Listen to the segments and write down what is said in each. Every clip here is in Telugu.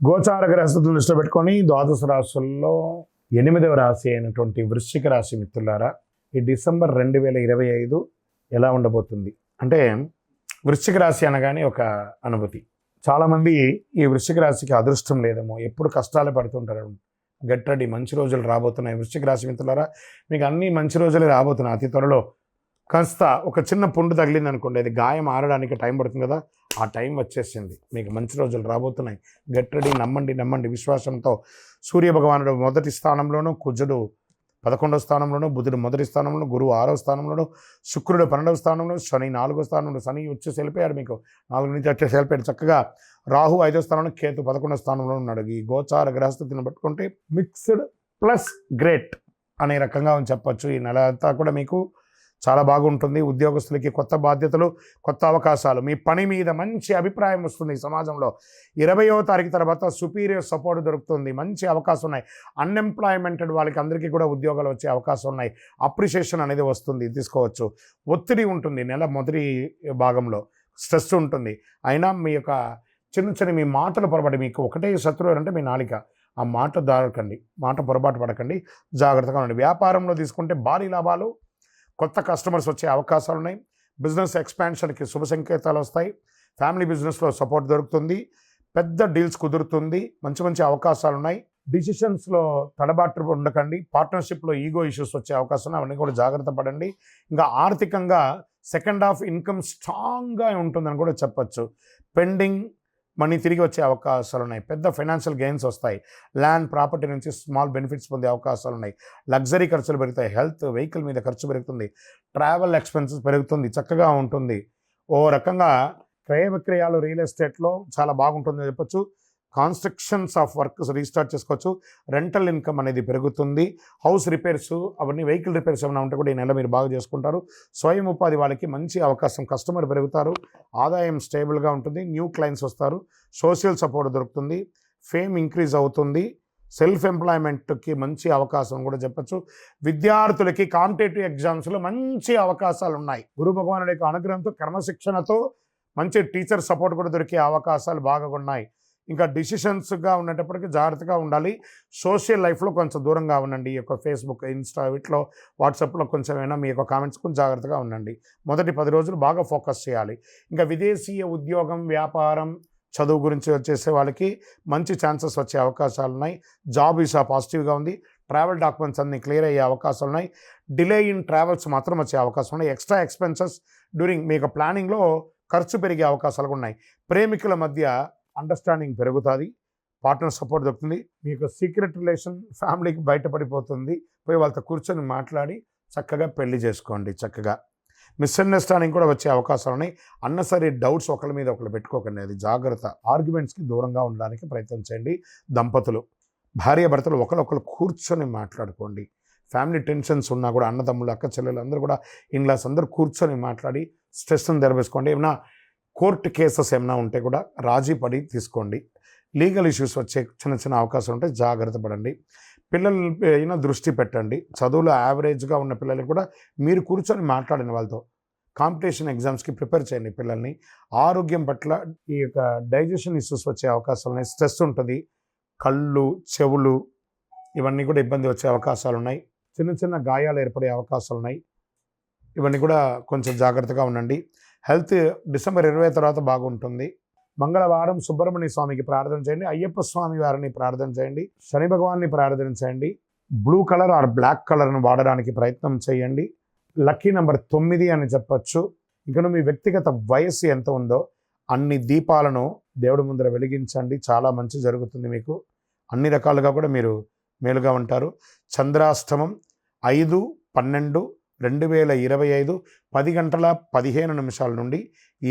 గోచార గ్రహస్థితులను దృష్టిలో పెట్టుకొని ద్వాదశ రాశుల్లో 8వ రాశి అయినటువంటి వృశ్చిక రాశి మిత్రులారా, ఈ డిసెంబర్ 2025 ఎలా ఉండబోతుంది అంటే, వృశ్చిక రాశి అనగానే ఒక అనుభూతి. చాలామంది ఈ వృశ్చిక రాశికి అదృష్టం లేదేమో, ఎప్పుడు కష్టాలు పడుతుంటారు. గెట్ రెడీ, మంచి రోజులు రాబోతున్నాయి. వృశ్చిక రాశి మిత్రులారా, మీకు అన్ని మంచి రోజులే రాబోతున్నాయి. అతి త్వరలో కాస్త ఒక చిన్న పుండు తగిలింది అనుకోండి, అది గాయం ఆరడానికి టైం పడుతుంది కదా, ఆ టైం వచ్చేసింది. మీకు మంచి రోజులు రాబోతున్నాయి. గెట్ రెడీ, నమ్మండి విశ్వాసంతో. సూర్య భగవానుడు మొదటి స్థానంలోనూ, కుజుడు 11వ స్థానంలోనూ, బుధుడు మొదటి స్థానంలోనూ, గురువు 6వ స్థానంలోనూ, శుక్రుడు 12వ స్థానంలో, శని 4వ స్థానంలో. శని వచ్చేసి వెళ్ళిపోయాడు, మీకు 4 నుంచి వచ్చేసి వెళ్ళిపోయాడు. చక్కగా రాహు 5వ స్థానంలో, కేతు 11వ స్థానంలో ఉన్నాడు. ఈ గోచార గ్రహస్థితిని పట్టుకుంటే మిక్స్డ్ ప్లస్ గ్రేట్ అనే రకంగా చెప్పచ్చు. ఈ నెల అంతా కూడా మీకు చాలా బాగుంటుంది. ఉద్యోగస్తులకి కొత్త బాధ్యతలు, కొత్త అవకాశాలు, మీ పని మీద మంచి అభిప్రాయం వస్తుంది. సమాజంలో 20వ తారీఖు తర్వాత సుపీరియర్ సపోర్ట్ దొరుకుతుంది. మంచి అవకాశం ఉన్నాయి. అన్ఎంప్లాయ్మెంటెడ్ వాళ్ళకి అందరికీ కూడా ఉద్యోగాలు వచ్చే అవకాశం ఉన్నాయి. అప్రిషియేషన్ అనేది వస్తుంది, తీసుకోవచ్చు. ఒత్తిడి ఉంటుంది నెల మొదటి భాగంలో, స్ట్రెస్ ఉంటుంది. అయినా మీ యొక్క చిన్న మీ మాటలు పొరపాటు, మీకు ఒకటే శత్రువు అంటే మీ నాలిక. ఆ మాట దారకండి, మాట పొరపాటు పడకండి, జాగ్రత్తగా ఉండండి. వ్యాపారంలో తీసుకుంటే భారీ లాభాలు, కొత్త కస్టమర్స్ వచ్చే అవకాశాలు ఉన్నాయి. బిజినెస్ ఎక్స్పాన్షన్కి శుభ సంకేతాలు వస్తాయి. ఫ్యామిలీ బిజినెస్లో సపోర్ట్ దొరుకుతుంది. పెద్ద డీల్స్ కుదురుతుంది. మంచి అవకాశాలు ఉన్నాయి. డిసిషన్స్లో తడబాటు ఉండకండి. పార్ట్నర్షిప్లో ఈగో ఇష్యూస్ వచ్చే అవకాశం ఉన్నాయి, అవన్నీ కూడా జాగ్రత్త పడండి. ఇంకా ఆర్థికంగా సెకండ్ హాఫ్ ఇన్కమ్ స్ట్రాంగ్గా ఉంటుందని కూడా చెప్పచ్చు. పెండింగ్ మనీ తిరిగి వచ్చే అవకాశాలు ఉన్నాయి. పెద్ద ఫైనాన్షియల్ గెయిన్స్ వస్తాయి. ల్యాండ్ ప్రాపర్టీ నుంచి స్మాల్ బెనిఫిట్స్ పొందే అవకాశాలు ఉన్నాయి. లగ్జరీ ఖర్చులు పెరుగుతాయి. హెల్త్, వెహికల్ మీద ఖర్చు పెరుగుతుంది. ట్రావెల్ ఎక్స్పెన్సెస్ పెరుగుతుంది. చక్కగా ఉంటుంది. ఓ రకంగా క్రయ విక్రయాలు రియల్ ఎస్టేట్లో చాలా బాగుంటుందని చెప్పొచ్చు. కన్స్ట్రక్షన్స్ ఆఫ్ వర్క్స్ రీస్టార్ట్ చేసుకోవచ్చు. రెంటల్ ఇన్కమ్ అనేది పెరుగుతుంది. హౌస్ రిపేర్స్, అవన్నీ వెహికల్ రిపేర్స్ ఏమైనా ఉంటే కూడా ఈ నెల మీరు బాగా చేసుకుంటారు. స్వయం ఉపాధి వాళ్ళకి మంచి అవకాశం, కస్టమర్ పెరుగుతారు. ఆదాయం స్టేబుల్గా ఉంటుంది. న్యూ క్లయింట్స్ వస్తారు. సోషల్ సపోర్ట్ దొరుకుతుంది. ఫేమ్ ఇంక్రీజ్ అవుతుంది. సెల్ఫ్ ఎంప్లాయ్మెంట్కి మంచి అవకాశం కూడా చెప్పచ్చు. విద్యార్థులకి కాంపిటేటివ్ ఎగ్జామ్స్లో మంచి అవకాశాలు ఉన్నాయి. గురు భగవానుడి యొక్క అనుగ్రహంతో, క్రమశిక్షణతో మంచి టీచర్ సపోర్ట్ కూడా దొరికే అవకాశాలు బాగా ఉన్నాయి. ఇంకా డిసిషన్స్గా ఉండేటప్పటికీ జాగ్రత్తగా ఉండాలి. సోషల్ లైఫ్లో కొంచెం దూరంగా ఉండండి. ఈ యొక్క ఫేస్బుక్, ఇన్స్టా, వీటిలో, వాట్సాప్లో కొంచెం ఏమైనా మీ యొక్క కామెంట్స్ కొంచెం జాగ్రత్తగా ఉండండి. మొదటి 10 రోజులు బాగా ఫోకస్ చేయాలి. ఇంకా విదేశీయ ఉద్యోగం, వ్యాపారం, చదువు గురించి వచ్చేసే వాళ్ళకి మంచి ఛాన్సెస్ వచ్చే అవకాశాలు ఉన్నాయి. జాబ్ వీసా పాజిటివ్గా ఉంది. ట్రావెల్ డాక్యుమెంట్స్ అన్నీ క్లియర్ అయ్యే అవకాశాలు ఉన్నాయి. డిలే ఇన్ ట్రావెల్స్ మాత్రం వచ్చే అవకాశం ఉన్నాయి. ఎక్స్ట్రా ఎక్స్పెన్సెస్ డ్యూరింగ్ మీ యొక్క ప్లానింగ్లో ఖర్చు పెరిగే అవకాశాలు ఉన్నాయి. ప్రేమికుల మధ్య అండర్స్టాండింగ్ పెరుగుతుంది. పార్ట్నర్ సపోర్ట్ దొరుకుతుంది. మీకు సీక్రెట్ రిలేషన్ ఫ్యామిలీకి బయటపడిపోతుంది. పోయి వాళ్ళతో కూర్చొని మాట్లాడి చక్కగా పెళ్లి చేసుకోండి. చక్కగా మిస్అండర్స్టాండింగ్ కూడా వచ్చే అవకాశాలు ఉన్నాయి. అన్నసరి డౌట్స్ ఒకరి మీద ఒకరు పెట్టుకోకండి, అది జాగ్రత్త. ఆర్గ్యుమెంట్స్కి దూరంగా ఉండడానికి ప్రయత్నం చేయండి. దంపతులు, భార్యాభర్తలు ఒకరు కూర్చొని మాట్లాడుకోండి. ఫ్యామిలీ టెన్షన్స్ ఉన్నా కూడా అన్నదమ్ములు, అక్క చెల్లెలు అందరూ కూడా, ఇన్లాస్ అందరూ కూర్చొని మాట్లాడి స్ట్రెస్ని తెరవేసుకోండి. ఏమైనా కోర్టు కేసెస్ ఏమైనా ఉంటే కూడా రాజీ పడి తీసుకోండి. లీగల్ ఇష్యూస్ వచ్చే చిన్న అవకాశం ఉంటే జాగ్రత్త పడండి. పిల్లలు అయినా దృష్టి పెట్టండి. చదువులో యావరేజ్గా ఉన్న పిల్లలకి కూడా మీరు కూర్చొని మాట్లాడిన వాళ్ళతో కాంపిటీషన్ ఎగ్జామ్స్కి ప్రిపేర్ చేయండి పిల్లల్ని. ఆరోగ్యం పట్ల ఈ యొక్క డైజెషన్ ఇష్యూస్ వచ్చే అవకాశాలు ఉన్నాయి. స్ట్రెస్ ఉంటుంది. కళ్ళు, చెవులు ఇవన్నీ కూడా ఇబ్బంది వచ్చే అవకాశాలు ఉన్నాయి. చిన్న గాయాలు ఏర్పడే అవకాశాలు ఉన్నాయి. ఇవన్నీ కూడా కొంచెం జాగ్రత్తగా ఉండండి. హెల్త్ డిసెంబర్ 20 తర్వాత బాగుంటుంది. మంగళవారం సుబ్రహ్మణ్య స్వామికి ప్రార్థన చేయండి. అయ్యప్ప స్వామి వారిని ప్రార్థన చేయండి. శని భగవాన్ని ప్రార్థన చేయండి. బ్లూ కలర్ ఆర్ బ్లాక్ కలర్ను వాడడానికి ప్రయత్నం చేయండి. లక్కీ నెంబర్ 9 అని చెప్పచ్చు. ఇంకా మీ వ్యక్తిగత వయస్సు ఎంత ఉందో అన్ని దీపాలను దేవుడి ముందర వెలిగించండి. చాలా మంచి జరుగుతుంది. మీకు అన్ని రకాలుగా కూడా మీరు మేలుగా ఉంటారు. చంద్రాష్టమం 5/12/2025 10:15 నుండి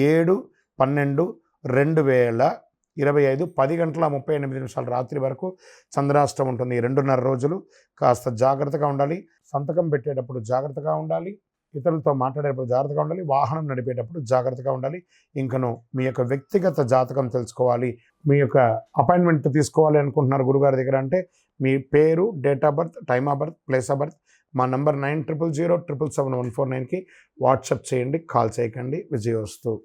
7/12/2025 10:38 రాత్రి వరకు చంద్రాష్టమం ఉంటుంది. 2.5 రోజులు. కాస్త జాగ్రత్తగా ఉండాలి. సంతకం పెట్టేటప్పుడు జాగ్రత్తగా ఉండాలి. ఇతరులతో మాట్లాడేటప్పుడు జాగ్రత్తగా ఉండాలి. వాహనం నడిపేటప్పుడు జాగ్రత్తగా ఉండాలి. ఇంకను మీ యొక్క వ్యక్తిగత జాతకం తెలుసుకోవాలి, మీ యొక్క అపాయింట్మెంట్ తీసుకోవాలి అనుకుంటున్నారు గురుగారి దగ్గర అంటే, మీ పేరు, date of birth, time of birth, place of birth మా నంబర్ 900007777149కి వాట్సాప్ చేయండి. కాల్ చేయకండి. విజయోస్తు.